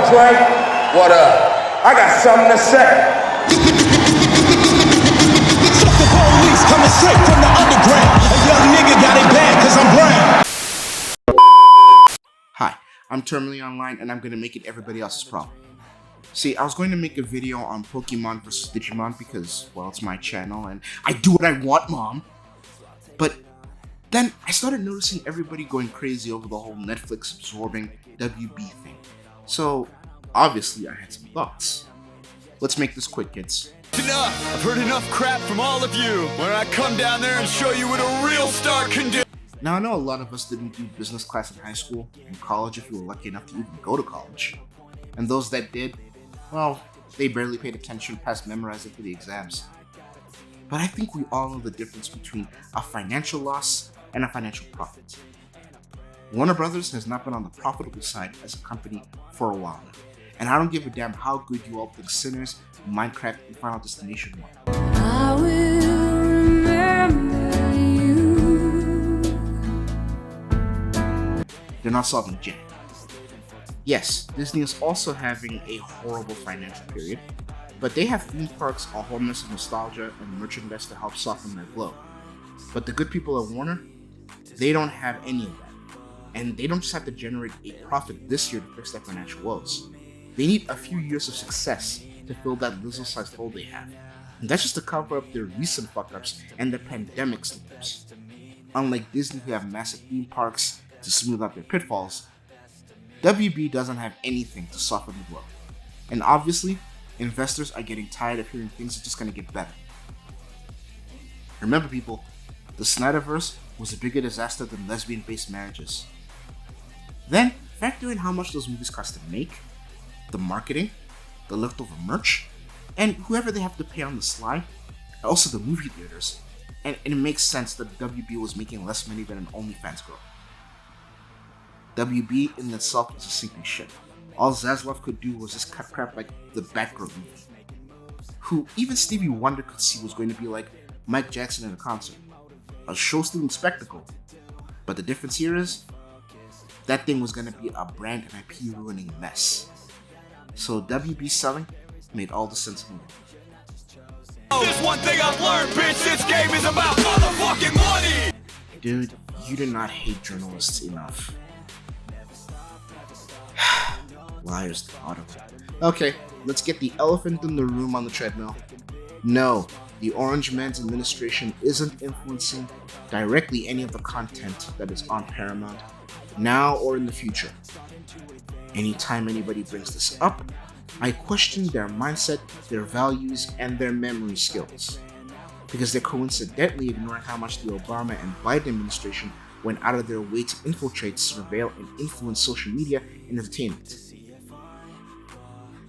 Drake? What up? I got something to say. Fuck the police coming straight from the underground. A young nigga got it bad cause I'm brown. Hi, I'm Terminally Online and I'm going to make it everybody else's problem. See, I was going to make a video on Pokemon vs. Digimon because, well, it's my channel and I do what I want, Mom. But then I started noticing everybody going crazy over the whole Netflix absorbing WB thing. So, obviously I had some thoughts. Let's make this quick, kids. Enough! I've heard enough crap from all of you. When I come down there and show you what a real star can do. Now, I know a lot of us didn't do business class in high school and college if we were lucky enough to even go to college. And those that did, well, they barely paid attention past memorizing for the exams. But I think we all know the difference between a financial loss and a financial profit. Warner Brothers has not been on the profitable side as a company for a while now. And I don't give a damn how good you all think Sinners, Minecraft, and Final Destination were. I will remember you. They're not solving jack. Yes, Disney is also having a horrible financial period, but they have theme parks, a whole mess of nostalgia, and merchandise to help soften their blow. But the good people at Warner, they don't have any of that. And they don't just have to generate a profit this year to fix their financial woes. They need a few years of success to fill that Lizzo-sized hole they have. And that's just to cover up their recent fuck-ups and the pandemic slips. Unlike Disney, who have massive theme parks to smooth out their pitfalls, WB doesn't have anything to soften the blow. And obviously, investors are getting tired of hearing things are just gonna get better. Remember people, the Snyderverse was a bigger disaster than lesbian-based marriages. Then, factor in how much those movies cost to make, the marketing, the leftover merch, and whoever they have to pay on the sly, and also the movie theaters, and it makes sense that WB was making less money than an OnlyFans girl. WB in itself is a sinking ship. All Zaslav could do was just cut crap like the Batgirl movie, who even Stevie Wonder could see was going to be like Mike Jackson in a concert, a show-stealing spectacle. But the difference here is, that thing was going to be a brand and IP ruining mess. So WB selling made all the sense in the world. There's one thing I've learned, bitch. This game is about motherfucking money. Dude, you do not hate journalists enough. Liars to auto. Okay, let's get the elephant in the room on the treadmill. No, the Orange Man's administration isn't influencing directly any of the content that is on Paramount, now or in the future. Anytime anybody brings this up, I question their mindset, their values, and their memory skills. Because they're coincidentally ignoring how much the Obama and Biden administration went out of their way to infiltrate, surveil, and influence social media and entertainment.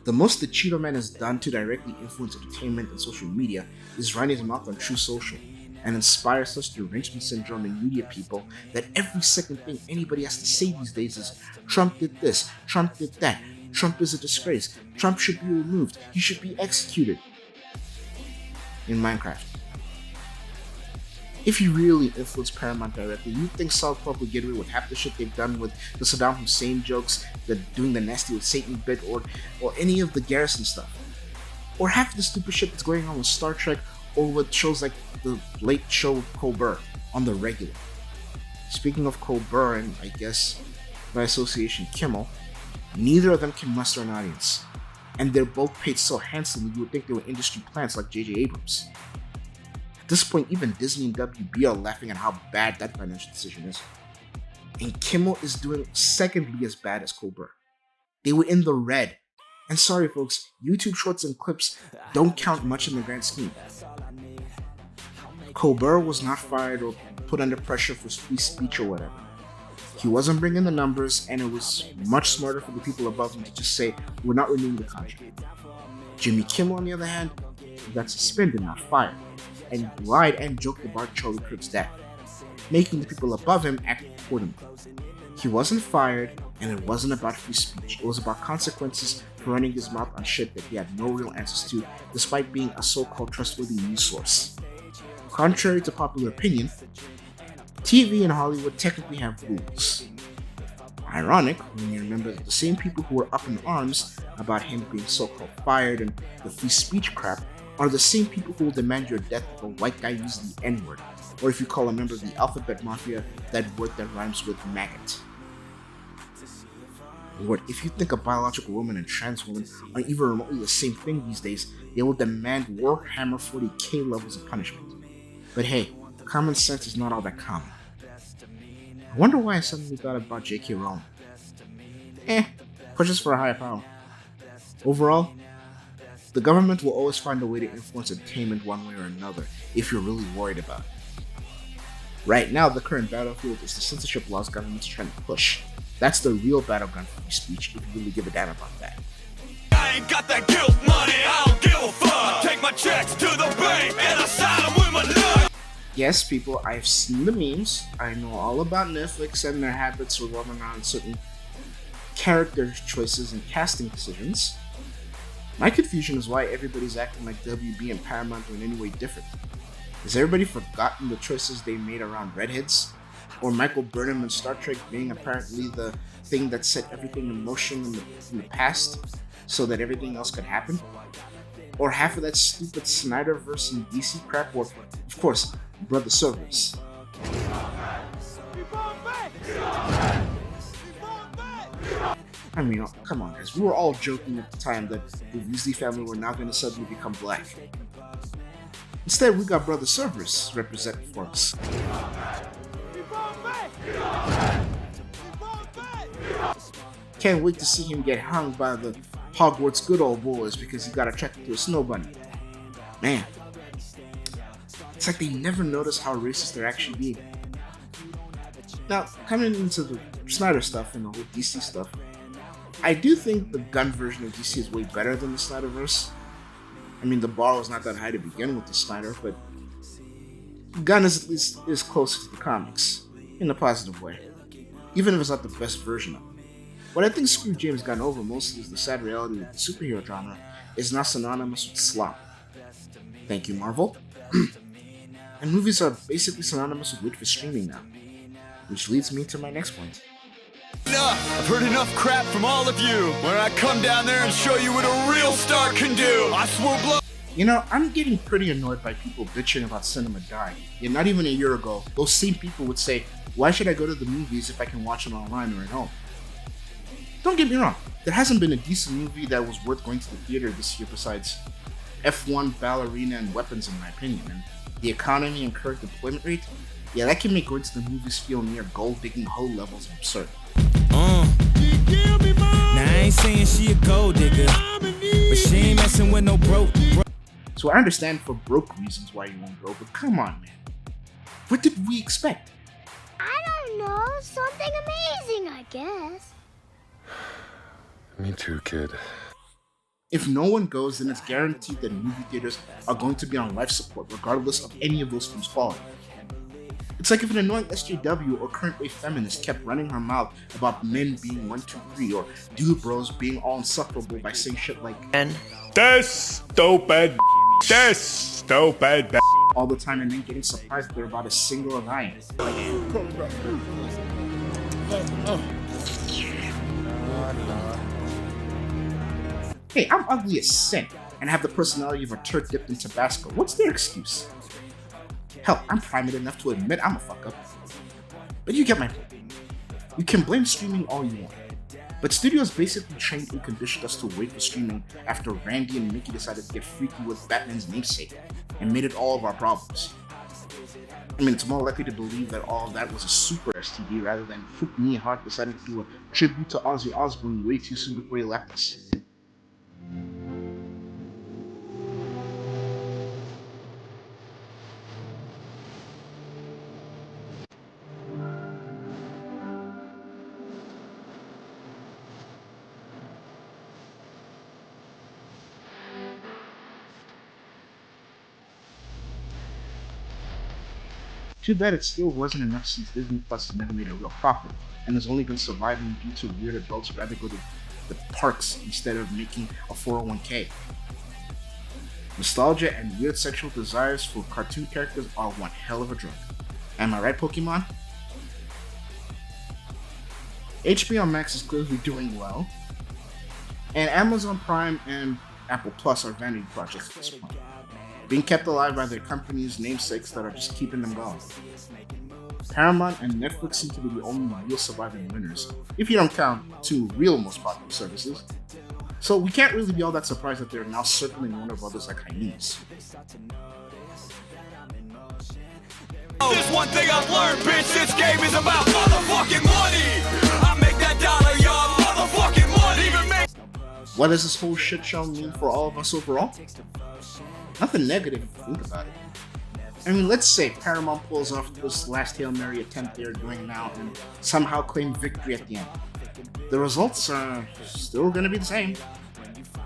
The most the Cheeto Man has done to directly influence entertainment and social media is run his mouth on True Social and inspire such derangement syndrome in media people that every second thing anybody has to say these days is Trump did this, Trump did that, Trump is a disgrace, Trump should be removed, he should be executed. In Minecraft. If you really influence Paramount directly, you think South Park would get away with half the shit they've done with the Saddam Hussein jokes, doing the nasty with Satan bit, or any of the Garrison stuff. Or half the stupid shit that's going on with Star Trek, or with shows like the Late Show with Colbert on the regular. Speaking of Colbert and, I guess, by association, Kimmel, neither of them can muster an audience. And they're both paid so handsomely you would think they were industry plants like J.J. Abrams. At this point, even Disney and WB are laughing at how bad that financial decision is. And Kimmel is doing secondly as bad as Colbert. They were in the red. And sorry folks, YouTube shorts and clips don't count much in the grand scheme. Colbert was not fired or put under pressure for free speech or whatever. He wasn't bringing the numbers, and it was much smarter for the people above him to just say, we're not renewing the contract. Jimmy Kimmel, on the other hand, got suspended, not fired, and lied and joked about Charlie Kirk's death, making the people above him act accordingly. He wasn't fired, and it wasn't about free speech. It was about consequences for running his mouth on shit that he had no real answers to, despite being a so-called trustworthy news source. Contrary to popular opinion, TV and Hollywood technically have rules. Ironic when you remember that the same people who were up in arms about him being so-called fired and the free speech crap are the same people who will demand your death if a white guy uses the N-word, or if you call a member of the Alphabet Mafia that word that rhymes with maggot. Lord, if you think a biological woman and trans woman are even remotely the same thing these days, they will demand Warhammer 40k levels of punishment. But hey, common sense is not all that common. I wonder why I suddenly thought about J.K. Rowling. Pushes for a higher power. Overall, the government will always find a way to influence entertainment one way or another if you're really worried about it. Right now, the current battlefield is the censorship laws government's trying to push. That's the real battleground for free speech if you really give a damn about that. I ain't got that guilt money, I don't give a fuck. I take my checks to the bank and I sign them with my nut. Yes, people, I've seen the memes. I know all about Netflix and their habits revolving around certain character choices and casting decisions. My confusion is why everybody's acting like WB and Paramount are in any way different. Has everybody forgotten the choices they made around redheads? Or Michael Burnham in Star Trek being apparently the thing that set everything in motion in the past so that everything else could happen? Or half of that stupid Snyderverse and DC crap, or, of course, Brother Servers. I mean, come on guys, we were all joking at the time that the Weasley family were now going to suddenly become black. Instead, we got Brother Servers representing for us. Can't wait to see him get hung by the Hogwarts good old boys because he got attracted to a snow bunny. Man, it's like they never notice how racist they're actually being. Now, coming into the Snyder stuff and the whole DC stuff, I do think the Gunn version of DC is way better than the Snyderverse. I mean, the bar was not that high to begin with the Snyder, but Gunn is at least is closer to the comics, in a positive way, even if it's not the best version of it. What I think screwed James Gunn over mostly is the sad reality that the superhero genre is now synonymous with slop. Thank you, Marvel. And movies are basically synonymous with wait for streaming now. Which leads me to my next point. Enough! I've heard enough crap from all of you. When I come down there and show you what a real star can do, I swear blood. You know, I'm getting pretty annoyed by people bitching about cinema dying. Yet not even a year ago, those same people would say, why should I go to the movies if I can watch it online or at home? Don't get me wrong, there hasn't been a decent movie that was worth going to the theater this year besides F1, Ballerina, and Weapons in my opinion, and the economy and current employment rate, yeah, that can make going to the movies feel near gold-digging hoe levels of absurd. Now I ain't saying she a gold digger, but she ain't messing with no broke. So I understand for broke reasons why you won't go, but come on, man. What did we expect? I don't know, something amazing, I guess. Me too, kid. If no one goes, then it's guaranteed that movie theaters are going to be on life support regardless of any of those films' quality. It's like if an annoying SJW or current wave feminist kept running her mouth about men being 1, 2, 3 or dude bros being all insufferable by saying shit like This stupid. This stupid. all the time and then getting surprised that they're about as single as I am. Hey, I'm ugly as sin and have the personality of a turd dipped in Tabasco. What's their excuse? Hell, I'm private enough to admit I'm a fuck up. But you get my point. You can blame streaming all you want, but studios basically trained and conditioned us to wait for streaming after Randy and Mickey decided to get freaky with Batman's namesake and made it all of our problems. I mean, it's more likely to believe that all of that was a super STD rather than Fook Me Hart decided to do a tribute to Ozzy Osbourne way too soon before he left us. Too bad it still wasn't enough since Disney Plus has never made a real profit and has only been surviving due to weird adults who rather go to the parks instead of making a 401k. Nostalgia and weird sexual desires for cartoon characters are one hell of a drug. Am I right, Pokemon? HBO Max is clearly doing well, and Amazon Prime and Apple Plus are vanity projects at this point, being kept alive by their companies' namesakes that are just keeping them going. Paramount and Netflix seem to be the only real surviving winners, if you don't count two real most popular services. So we can't really be all that surprised that they're now circling Warner Brothers like hyenas. There's one thing I've learned, bitch, this game is about motherfucking money. I make that dollar, y'all, motherfucking money. Even make What does this whole shit show mean for all of us overall? Nothing negative if you think about it. I mean, let's say Paramount pulls off this last Hail Mary attempt they're doing now and somehow claim victory at the end. The results are still going to be the same.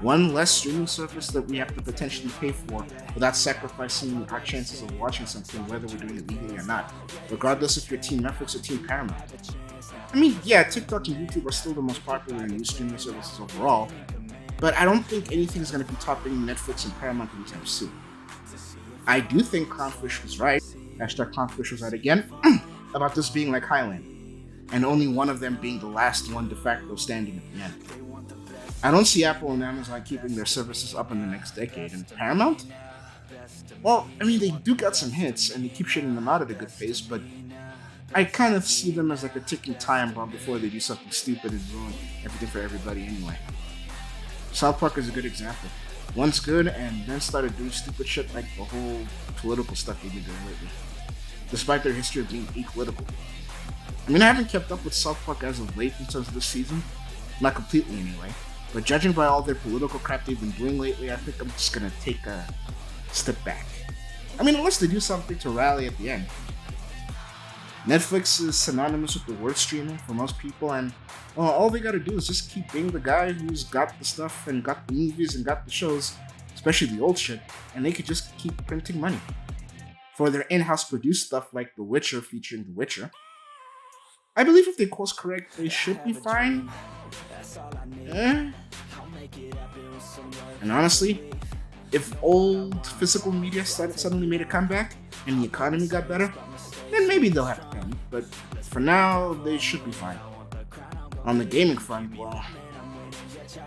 One less streaming service that we have to potentially pay for without sacrificing our chances of watching something, whether we're doing it legally or not, regardless if you're Team Netflix or Team Paramount. I mean, yeah, TikTok and YouTube are still the most popular new streaming services overall, but I don't think anything's going to be topping Netflix and Paramount anytime soon. I do think Clownfish was right, hashtag Clownfish was right again, about this being like Highland, and only one of them being the last one de facto standing at the end. I don't see Apple and Amazon keeping their services up in the next decade, and Paramount? Well, I mean, they do got some hits, and they keep shitting them out at a good pace, but I kind of see them as like a ticking time bomb before they do something stupid and ruin everything for everybody anyway. South Park is a good example. Once good, and then started doing stupid shit like the whole political stuff they've been doing lately, despite their history of being apolitical. I mean, I haven't kept up with South Park as of late in terms of this season, not completely anyway, but judging by all their political crap they've been doing lately, I think I'm just gonna take a step back. I mean, unless they do something to rally at the end. Netflix is synonymous with the word streaming for most people, and well, all they gotta do is just keep being the guy who's got the stuff and got the movies and got the shows, especially the old shit, and they could just keep printing money. For their in-house produced stuff like The Witcher featuring The Witcher, I believe if they course correct, they should be fine. And honestly, if old physical media suddenly made a comeback and the economy got better, then maybe they'll have to pay me, but for now, they should be fine. On the gaming front, well,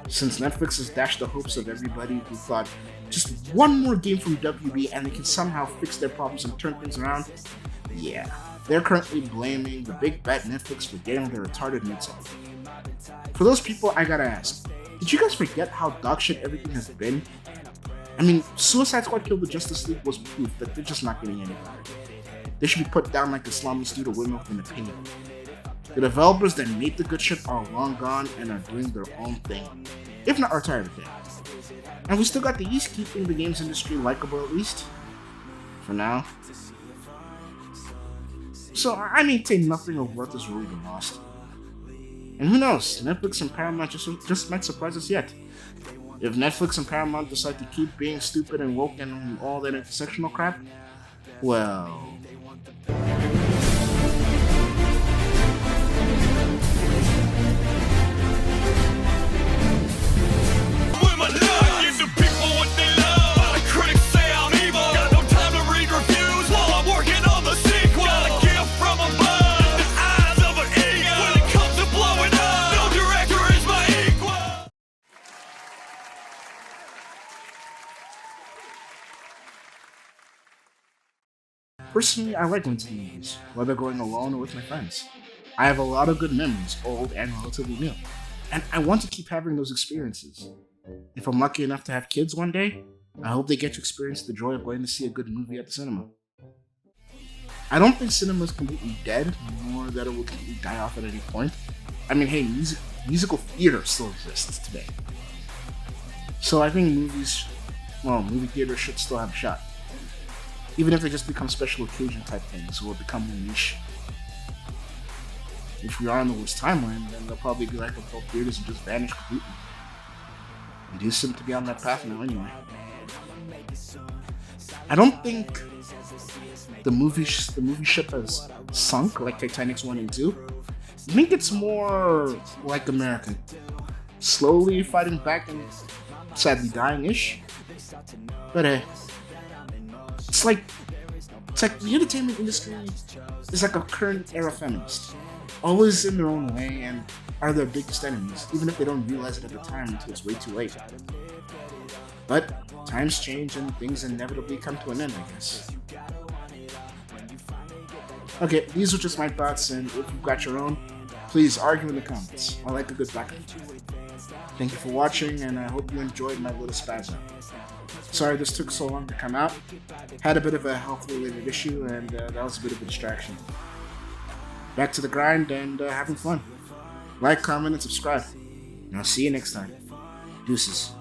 since Netflix has dashed the hopes of everybody who thought just one more game from WB and they can somehow fix their problems and turn things around, yeah, they're currently blaming the big bad Netflix for getting their retarded mitts on. For those people, I gotta ask, did you guys forget how dogshit everything has been? I mean, Suicide Squad Kill the Justice League was proof that they're just not getting any better. They should be put down like Islamists do to women with an opinion. The developers that made the good shit are long gone and are doing their own thing, if not are tired of it. And we still got the East keeping the games industry likable at least, for now. So I maintain nothing of worth has really been lost. And who knows, Netflix and Paramount just might surprise us yet. If Netflix and Paramount decide to keep being stupid and woke and all that intersectional crap, well... Personally, I like going to the movies, whether going alone or with my friends. I have a lot of good memories, old and relatively new, and I want to keep having those experiences. If I'm lucky enough to have kids one day, I hope they get to experience the joy of going to see a good movie at the cinema. I don't think cinema is completely dead, nor that it will completely die off at any point. I mean, hey, musical theater still exists today. So I think movie theaters should still have a shot. Even if they just become special occasion type things or become more niche. If we are on the worst timeline, then they'll probably be like adult theaters and just vanish completely. We do seem to be on that path now anyway. I don't think the movie ship has sunk like Titanic's 1 and 2. I think it's more like America. Slowly fighting back and sadly dying-ish. But hey. It's like the entertainment industry is like a current era feminist. always in their own way, and are their biggest enemies, even if they don't realize it at the time until it's way too late. But times change and things inevitably come to an end, I guess. Okay, these are just my thoughts, and if you've got your own, please argue in the comments. I like a good back and forth. Thank you for watching, and I hope you enjoyed my little spaz out. Sorry this took so long to come out. Had a bit of a health-related issue, and that was a bit of a distraction. Back to the grind and having fun. Like, comment, and subscribe. And I'll see you next time. Deuces.